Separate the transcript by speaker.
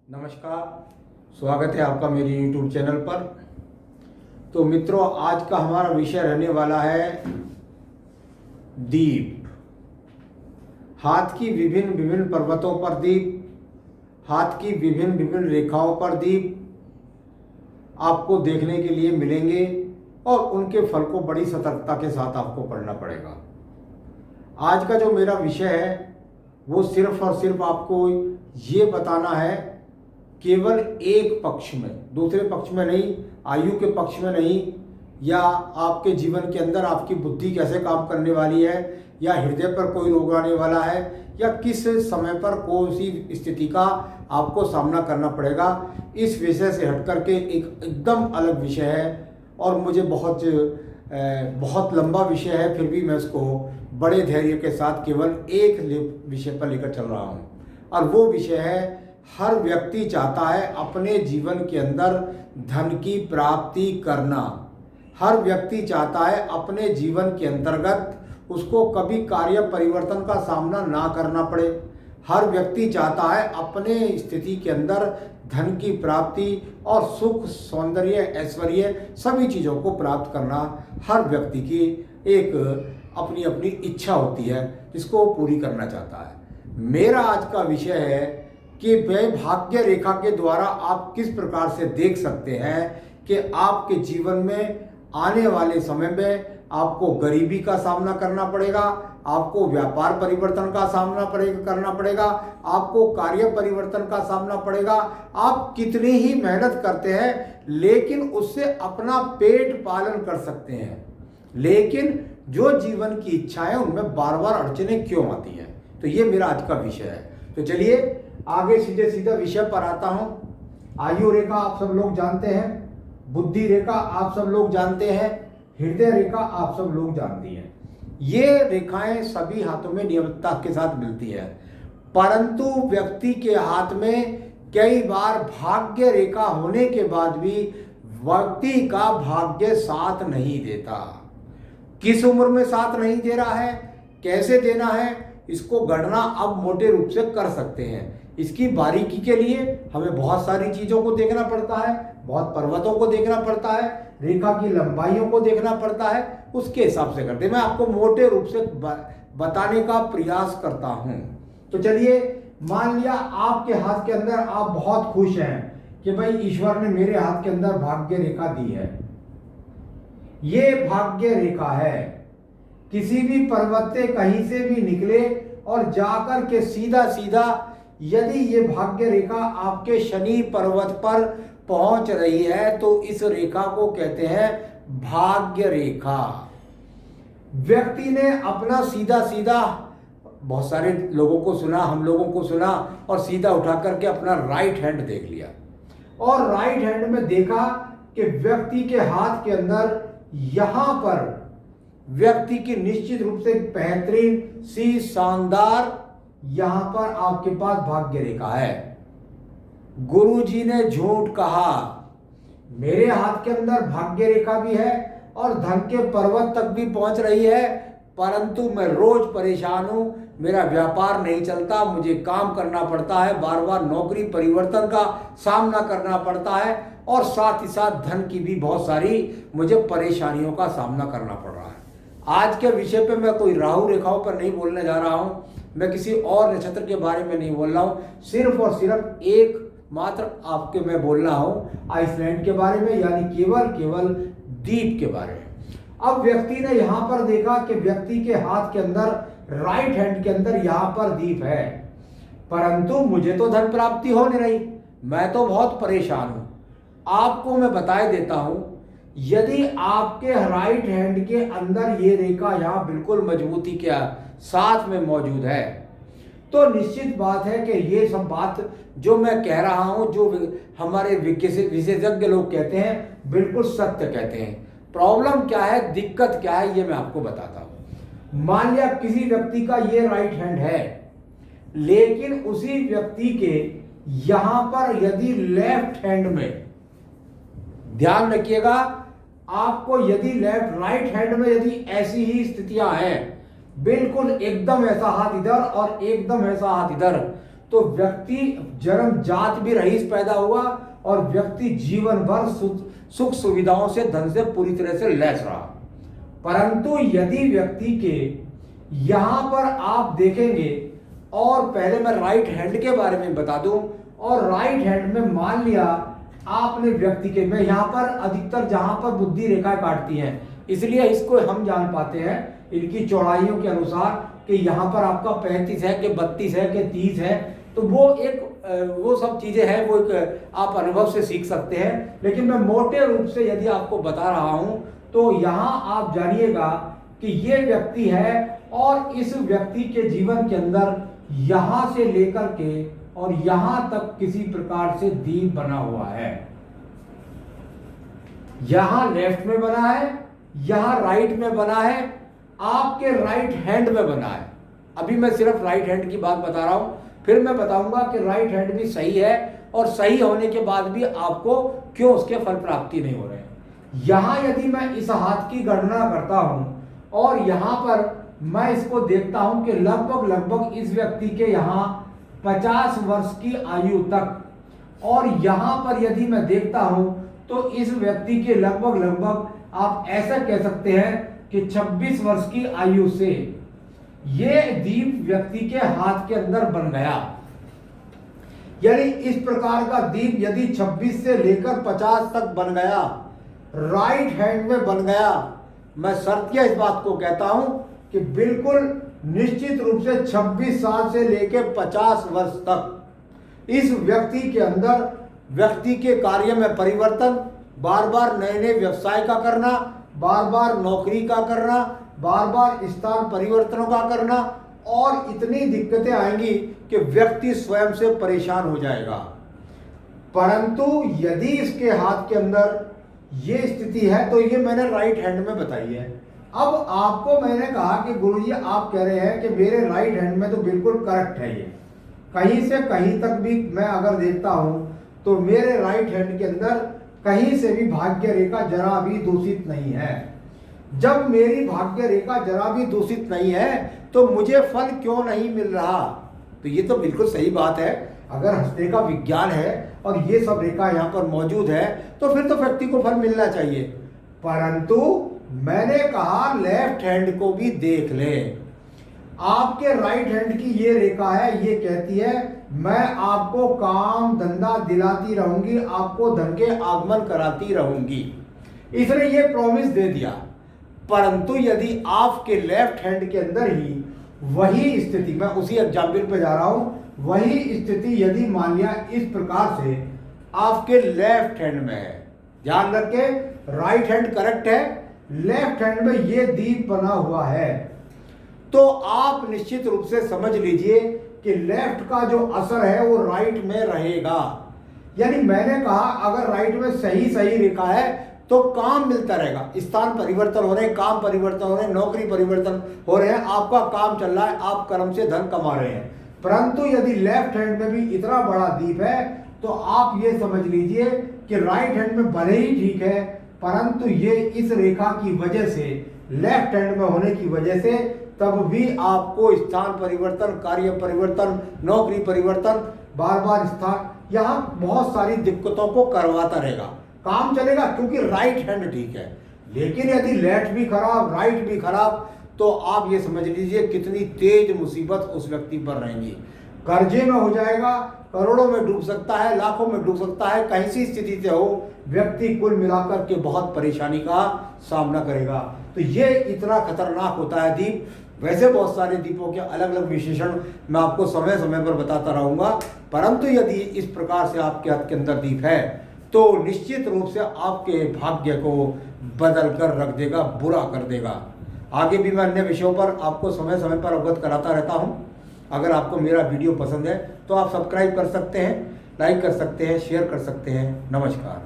Speaker 1: नमस्कार, स्वागत है आपका मेरे YouTube चैनल पर। तो मित्रों, आज का हमारा विषय रहने वाला है दीप। हाथ की विभिन्न विभिन्न पर्वतों पर दीप, हाथ की विभिन्न विभिन्न रेखाओं पर दीप आपको देखने के लिए मिलेंगे और उनके फल को बड़ी सतर्कता के साथ आपको पढ़ना पड़ेगा। आज का जो मेरा विषय है वो सिर्फ और सिर्फ आपको ये बताना है, केवल एक पक्ष में, दूसरे पक्ष में नहीं, आयु के पक्ष में नहीं, या आपके जीवन के अंदर आपकी बुद्धि कैसे काम करने वाली है, या हृदय पर कोई रोग आने वाला है, या किस समय पर कौन सी स्थिति का आपको सामना करना पड़ेगा। इस विषय से हट करके एक एकदम अलग विषय है और मुझे बहुत लंबा विषय है, फिर भी मैं उसको बड़े धैर्य के साथ केवल एक विषय पर लेकर चल रहा हूँ। और वो विषय है, हर व्यक्ति चाहता है अपने जीवन के अंदर धन की प्राप्ति करना। हर व्यक्ति चाहता है अपने जीवन के अंतर्गत उसको कभी कार्य परिवर्तन का सामना ना करना पड़े। हर व्यक्ति चाहता है अपने स्थिति के अंदर धन की प्राप्ति और सुख, सौंदर्य, ऐश्वर्य सभी चीज़ों को प्राप्त करना हर व्यक्ति की एक अपनी अपनी इच्छा होती है, जिसको वो पूरी करना चाहता है। मेरा आज का विषय है कि वह भाग्य रेखा के द्वारा आप किस प्रकार से देख सकते हैं कि आपके जीवन में आने वाले समय में आपको गरीबी का सामना करना पड़ेगा, आपको व्यापार परिवर्तन का सामना करना पड़ेगा, आपको कार्य परिवर्तन का सामना पड़ेगा। आप कितनी ही मेहनत करते हैं लेकिन उससे अपना पेट पालन कर सकते हैं, लेकिन जो जीवन की इच्छाएं उनमें बार बार अड़चनें क्यों आती हैं। तो ये मेरा आज का विषय है। तो चलिए आगे सीधे सीधा विषय पर आता हूं। आयु रेखा आप सब लोग जानते हैं, बुद्धि रेखा आप सब लोग जानते हैं, हृदय रेखा आप सब लोग जानती हैं। ये रेखाएं सभी हाथों में नियमितता के साथ मिलती है, परंतु व्यक्ति के हाथ में कई बार भाग्य रेखा होने के बाद भी व्यक्ति का भाग्य साथ नहीं देता। किस उम्र में साथ नहीं दे रहा है, कैसे देना है, इसको गणना अब मोटे रूप से कर सकते हैं। इसकी बारीकी के लिए हमें बहुत सारी चीज़ों को देखना पड़ता है, बहुत पर्वतों को देखना पड़ता है, रेखा की लंबाइयों को देखना पड़ता है, उसके हिसाब से करते हैं। मैं आपको मोटे रूप से बताने का प्रयास करता हूं। तो चलिए, मान लिया आपके हाथ के अंदर आप बहुत खुश हैं कि भाई ईश्वर ने मेरे हाथ के अंदर भाग्य रेखा दी है। ये भाग्य रेखा है, किसी भी पर्वत से कहीं से भी निकले और जाकर के सीधा सीधा यदि ये भाग्य रेखा आपके शनि पर्वत पर पहुंच रही है तो इस रेखा को कहते हैं भाग्य रेखा। व्यक्ति ने अपना सीधा सीधा, बहुत सारे लोगों को सुना, हम लोगों को सुना, और सीधा उठा करके अपना राइट हैंड देख लिया और राइट हैंड में देखा कि व्यक्ति के हाथ के अंदर यहां पर व्यक्ति की निश्चित रूप से बेहतरीन सी शानदार यहां पर आपके पास भाग्य रेखा है। गुरुजी ने झूठ कहा, मेरे हाथ के अंदर भाग्य रेखा भी है और धन के पर्वत तक भी पहुंच रही है, परंतु मैं रोज परेशान हूं, मेरा व्यापार नहीं चलता, मुझे काम करना पड़ता है, बार बार नौकरी परिवर्तन का सामना करना पड़ता है और साथ ही साथ धन की भी बहुत सारी मुझे परेशानियों का सामना करना पड़ रहा है। आज के विषय पे मैं कोई राहु रेखाओं पर नहीं बोलने जा रहा हूं, मैं किसी और नक्षत्र के बारे में नहीं बोल रहा हूं, सिर्फ और सिर्फ एक मात्र आपके मैं बोल रहा हूं आइसलैंड के बारे में, यानी केवल दीप के बारे में। अब व्यक्ति ने यहां पर देखा कि व्यक्ति के हाथ के अंदर, राइट हैंड के अंदर यहां पर दीप है, परंतु मुझे तो धन प्राप्ति हो नहीं रही, मैं तो बहुत परेशान हूं। आपको मैं बताए देता हूं, यदि आपके राइट हैंड के अंदर ये रेखा यहां बिल्कुल मजबूती के साथ में मौजूद है, तो निश्चित बात है कि ये सब बात जो मैं कह रहा हूं, जो हमारे विशेषज्ञ लोग कहते हैं, बिल्कुल सत्य कहते हैं। प्रॉब्लम क्या है, दिक्कत क्या है, ये मैं आपको बताता हूं। मान लिया किसी व्यक्ति का ये राइट हैंड है, लेकिन उसी व्यक्ति के यहां पर यदि लेफ्ट हैंड में, ध्यान रखिएगा, आपको यदि राइट हैंड में यदि ऐसी ही स्थितियां हैं, बिल्कुल एकदम ऐसा हाथ इधर और एकदम ऐसा हाथ इधर, तो व्यक्ति जन्मजात भी रईस पैदा हुआ और व्यक्ति जीवन भर सुख सुविधाओं से, धन से पूरी तरह से लैस रहा। परंतु यदि व्यक्ति के यहां पर आप देखेंगे, और पहले मैं राइट हैंड के बारे में बता दूं, और राइट हैंड में मान लिया आपने व्यक्ति के, मैं यहां पर अधिकतर जहां पर बुद्धि रेखाएं काटती हैं इसलिए इसको हम जान पाते हैं इनकी चौड़ाइयों के अनुसार कि यहाँ पर आपका 35 है कि 32 है कि 30 है, तो वो सब चीजें हैं, वो एक आप अनुभव से सीख सकते हैं। लेकिन मैं मोटे रूप से यदि आपको बता रहा हूं तो यहाँ आप जानिएगा कि ये व्यक्ति है और इस व्यक्ति के जीवन के अंदर यहां से लेकर के और यहां तक किसी प्रकार से दीप बना हुआ है। यहां लेफ्ट में बना है, यहां राइट में बना है, आपके राइट हैंड में बना है। अभी मैं सिर्फ राइट हैंड की बात बता रहा हूं, फिर मैं बताऊंगा कि राइट हैंड भी सही है और सही होने के बाद भी आपको क्यों उसके फल प्राप्ति नहीं हो रहे हैं। यहां यदि मैं इस हाथ की गणना करता हूं और यहां पर मैं इसको देखता हूं कि लगभग इस व्यक्ति के यहां 50 वर्ष की आयु तक, और यहां पर यदि मैं देखता हूं तो इस व्यक्ति के लगभग आप ऐसा कह सकते हैं कि 26 वर्ष की आयु से ये दीप व्यक्ति के हाथ के अंदर बन गया। यानी इस प्रकार का दीप यदि 26 से लेकर 50 तक बन गया, राइट हैंड में बन गया, मैं शर्तिया इस बात को कहता हूं कि बिल्कुल निश्चित रूप से 26 साल से लेकर 50 वर्ष तक इस व्यक्ति के अंदर, व्यक्ति के कार्य में परिवर्तन, बार बार नए नए व्यवसाय का करना, बार बार नौकरी का करना, बार बार स्थान परिवर्तनों का करना, और इतनी दिक्कतें आएंगी कि व्यक्ति स्वयं से परेशान हो जाएगा। परंतु यदि इसके हाथ के अंदर ये स्थिति है तो ये मैंने राइट हैंड में बताई है। अब आपको मैंने कहा कि गुरुजी आप कह रहे हैं कि मेरे राइट हैंड में तो बिल्कुल करेक्ट है, ये कहीं से कहीं तक भी मैं अगर देखता हूं तो मेरे राइट हैंड के अंदर कहीं से भी भाग्य रेखा जरा भी दूषित नहीं है। जब मेरी भाग्य रेखा जरा भी दूषित नहीं है तो मुझे फल क्यों नहीं मिल रहा? तो ये तो बिल्कुल सही बात है। अगर हंसने का विज्ञान है और ये सब रेखा यहाँ पर मौजूद है तो फिर तो व्यक्ति को फल मिलना चाहिए। परंतु मैंने कहा लेफ्ट हैंड को भी देख ले। आपके राइट हैंड की ये रेखा है, ये कहती है मैं आपको काम धंधा दिलाती रहूंगी, आपको धन के आगमन कराती रहूंगी, इसने ये प्रॉमिस दे दिया। परंतु यदि आपके लेफ्ट हैंड के अंदर ही वही स्थिति, मैं उसी एग्जाम्पल पे जा रहा हूं, वही स्थिति यदि मान लिया इस प्रकार से आपके लेफ्ट हैंड में है, ध्यान रखे राइट हैंड करेक्ट है, लेफ्ट हैंड में ये दीप बना हुआ है, तो आप निश्चित रूप से समझ लीजिए कि लेफ्ट का जो असर है वो राइट में रहेगा। यानी मैंने कहा अगर राइट में सही रेखा है तो काम मिलता रहेगा, स्थान परिवर्तन हो रहे हैं, काम परिवर्तन हो रहे हैं, नौकरी परिवर्तन हो रहे हैं, आपका काम चल रहा है, आप कर्म से धन कमा रहे हैं। परंतु यदि लेफ्ट हैंड में भी इतना बड़ा दीप है तो आप ये समझ लीजिए कि राइट हैंड में भले ही ठीक है, परंतु ये इस रेखा की वजह से, लेफ्ट हैंड में होने की वजह से तब भी आपको स्थान परिवर्तन, कार्य परिवर्तन, नौकरी परिवर्तन, बार बार स्थान, यहाँ बहुत सारी दिक्कतों को करवाता रहेगा। काम चलेगा क्योंकि राइट हैंड ठीक है, लेकिन यदि लेफ्ट भी खराब, राइट भी खराब, तो आप ये समझ लीजिए कितनी तेज मुसीबत उस व्यक्ति पर रहेंगी। कर्जे में हो जाएगा, करोड़ों में डूब सकता है, लाखों में डूब सकता है, कहीं सी स्थिति से हो, व्यक्ति कुल मिलाकर के बहुत परेशानी का सामना करेगा। तो ये इतना खतरनाक होता है दीप। वैसे बहुत सारे दीपों के अलग अलग विशेषण मैं आपको समय समय पर बताता रहूंगा, परंतु यदि इस प्रकार से आपके हाथ के अंदर दीप है तो निश्चित रूप से आपके भाग्य को बदल कर रख देगा, बुरा कर देगा। आगे भी मैं अन्य विषयों पर आपको समय समय पर अवगत कराता रहता हूं। अगर आपको मेरा वीडियो पसंद है तो आप सब्सक्राइब कर सकते हैं, लाइक कर सकते हैं, शेयर कर सकते हैं। नमस्कार।